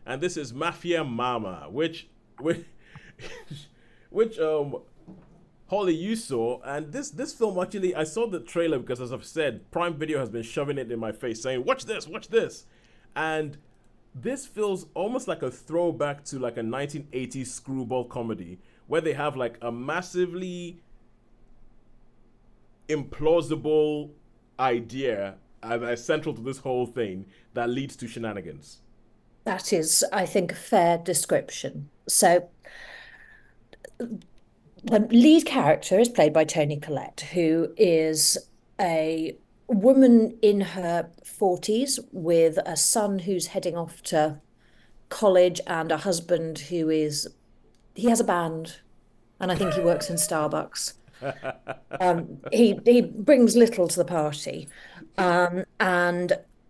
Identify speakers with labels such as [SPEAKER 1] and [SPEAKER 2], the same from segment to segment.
[SPEAKER 1] and this is Mafia Mama, which, which Holly, you saw, and this film actually, I saw the trailer because, as I've said, Prime Video has been shoving it in my face, saying, "Watch this, watch this," and this feels almost like a throwback to like a 1980s screwball comedy where they have like a massively implausible idea as central to this whole thing that leads to shenanigans.
[SPEAKER 2] That is, I think, a fair description. So the lead character is played by Toni Collette, who is a woman in her 40s with a son who's heading off to college and a husband he has a band, and I think he works in Starbucks. He brings little to the party, and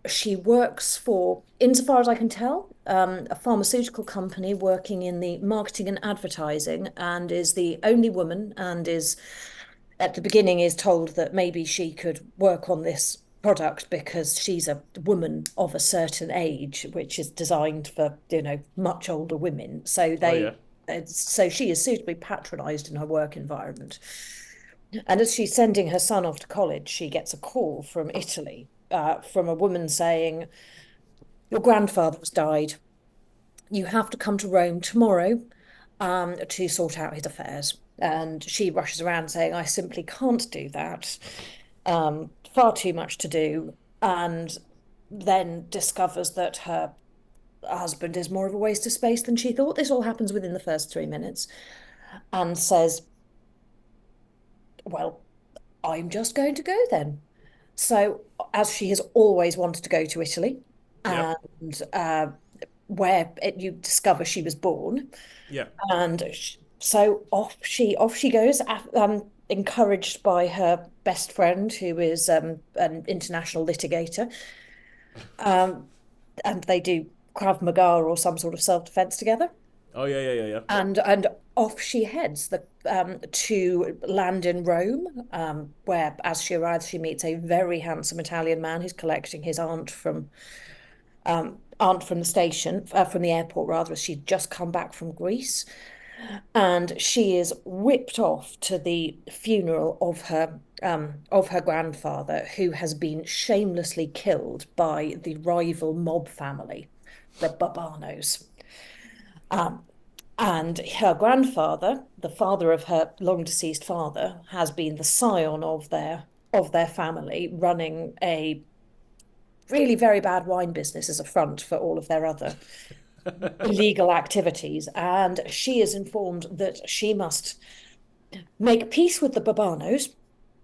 [SPEAKER 2] she works for, insofar as I can tell, a pharmaceutical company working in the marketing and advertising, and is the only woman, and is at the beginning is told that maybe she could work on this product because she's a woman of a certain age, which is designed for, much older women.
[SPEAKER 1] Oh yeah.
[SPEAKER 2] So she is suitably patronized in her work environment. And as she's sending her son off to college, she gets a call from Italy, from a woman saying, "Your grandfather has died. You have to come to Rome tomorrow, to sort out his affairs." And she rushes around saying, "I simply can't do that. Far too much to do." And then discovers that her husband is more of a waste of space than she thought. This all happens within the first 3 minutes. And says, "Well, I'm just going to go then." So, as she has always wanted to go to Italy,
[SPEAKER 1] Yep.
[SPEAKER 2] and you discover she was born,
[SPEAKER 1] Yep.
[SPEAKER 2] and so off she goes, encouraged by her best friend, who is an international litigator, um, and they do Krav Maga or some sort of self-defense together.
[SPEAKER 1] Oh yeah, yeah, yeah, yeah.
[SPEAKER 2] And off she heads to land in Rome, where, as she arrives, she meets a very handsome Italian man who's collecting his aunt from the station, from the airport rather, as she'd just come back from Greece, and she is whipped off to the funeral of her grandfather, who has been shamelessly killed by the rival mob family, the Barbanos. Um, and her grandfather, the father of her long deceased father, has been the scion of their family, running a really very bad wine business as a front for all of their other illegal activities. And she is informed that she must make peace with the Barbanos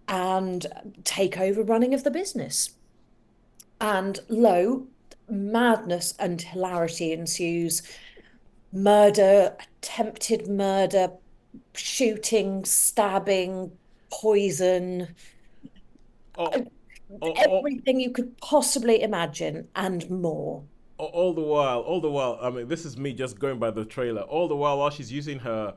[SPEAKER 2] and take over running of the business. And lo, madness and hilarity ensues. Murder, attempted murder, shooting, stabbing, poison,
[SPEAKER 1] Oh, oh,
[SPEAKER 2] everything you could possibly imagine and more.
[SPEAKER 1] all the while. I mean, this is me just going by the trailer. All the while she's using her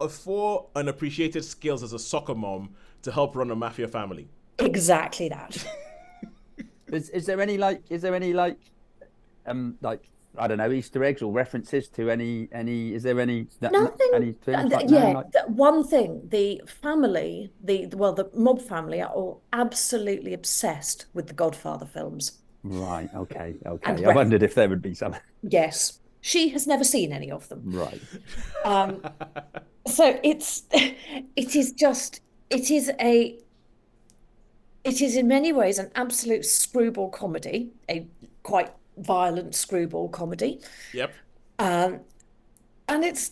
[SPEAKER 1] four unappreciated skills as a soccer mom to help run a mafia family.
[SPEAKER 2] Exactly that.
[SPEAKER 3] Is there any like I don't know, Easter eggs or references to any is there any that
[SPEAKER 2] Nothing.
[SPEAKER 3] any things like no
[SPEAKER 2] Yeah,
[SPEAKER 3] like
[SPEAKER 2] one thing, the family, the mob family are all absolutely obsessed with the Godfather films.
[SPEAKER 3] right, okay,
[SPEAKER 2] And
[SPEAKER 3] okay. I wondered if there would be some
[SPEAKER 2] yes, she has never seen any of them.
[SPEAKER 3] right.
[SPEAKER 2] Um, so it is just, it is a, it is in many ways an absolute screwball comedy, a quite violent screwball comedy.
[SPEAKER 1] Yep.
[SPEAKER 2] Um, and it's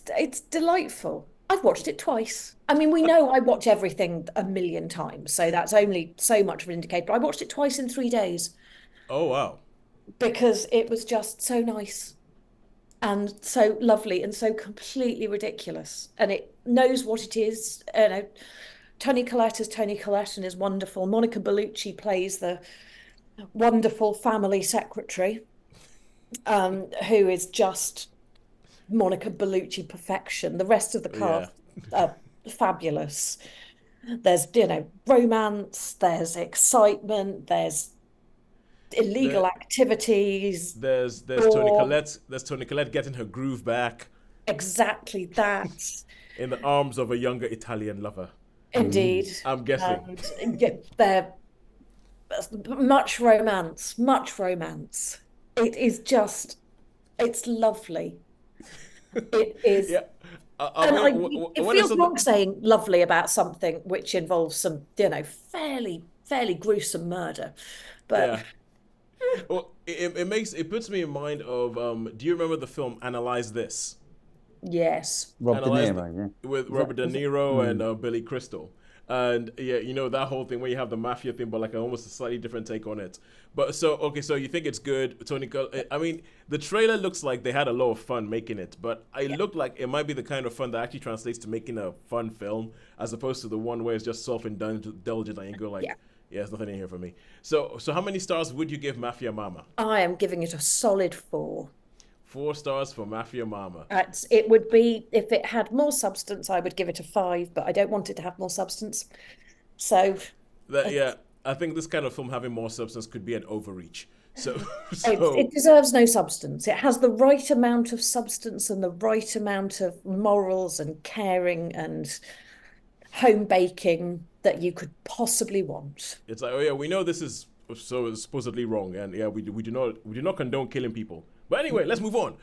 [SPEAKER 2] delightful. I've watched it twice. I mean, we know I watch everything a million times, so that's only so much of an indicator. I watched it twice in 3 days
[SPEAKER 1] Oh wow.
[SPEAKER 2] because it was just so nice and so lovely and so completely ridiculous. And it knows what it is. Toni Collette is Toni Collette and is wonderful. Monica Bellucci plays the wonderful family secretary, who is just Monica Bellucci perfection. The rest of the
[SPEAKER 1] Yeah.
[SPEAKER 2] cast are fabulous. There's, romance, there's excitement, there's illegal
[SPEAKER 1] The,
[SPEAKER 2] activities,
[SPEAKER 1] there's Tony
[SPEAKER 2] or
[SPEAKER 1] Collette. There's Tony Collette getting her groove back
[SPEAKER 2] exactly that.
[SPEAKER 1] in the arms of a younger Italian lover.
[SPEAKER 3] Mm.
[SPEAKER 2] Indeed.
[SPEAKER 1] I'm guessing.
[SPEAKER 2] And yeah, there much romance, much romance. It is just, it's lovely. It is,
[SPEAKER 1] Yeah. I
[SPEAKER 2] and
[SPEAKER 1] mean,
[SPEAKER 2] it
[SPEAKER 1] when I
[SPEAKER 2] feels
[SPEAKER 1] saw the
[SPEAKER 2] wrong saying lovely about something which involves some, fairly gruesome murder. But
[SPEAKER 1] yeah, well, it puts me in mind of do you remember the film Analyze This?
[SPEAKER 2] yes,
[SPEAKER 3] Rob De
[SPEAKER 1] Analyze
[SPEAKER 3] Niro, yeah.
[SPEAKER 1] with
[SPEAKER 3] Is that
[SPEAKER 1] Robert De
[SPEAKER 3] was it?
[SPEAKER 1] Niro and
[SPEAKER 3] Mm.
[SPEAKER 1] Billy Crystal. And yeah, you know that whole thing where you have the mafia thing, but like almost a slightly different take on it. But so okay, so you think it's good, I mean, the trailer looks like they had a lot of fun making it, but it
[SPEAKER 2] yeah,
[SPEAKER 1] looked like it might be the kind of fun that actually translates to making a fun film, as opposed to the one where it's just self-indulgent and you go
[SPEAKER 2] yeah.
[SPEAKER 1] like, yeah, there's nothing in here for me. So how many stars would you give Mafia Mama?
[SPEAKER 2] I am giving it a solid 4.
[SPEAKER 1] 4 stars for Mafia Mama.
[SPEAKER 2] It would be, if it had more substance, I would give it a 5, but I don't want it to have more substance. So
[SPEAKER 1] That yeah,
[SPEAKER 2] it's,
[SPEAKER 1] I think this kind of film having more substance could be an overreach. So
[SPEAKER 2] it
[SPEAKER 1] so
[SPEAKER 2] deserves no substance. It has the right amount of substance and the right amount of morals and caring and home baking that you could possibly want.
[SPEAKER 1] it's like, oh yeah, we know this is so supposedly wrong, and yeah, we do not condone killing people. But anyway, let's move on.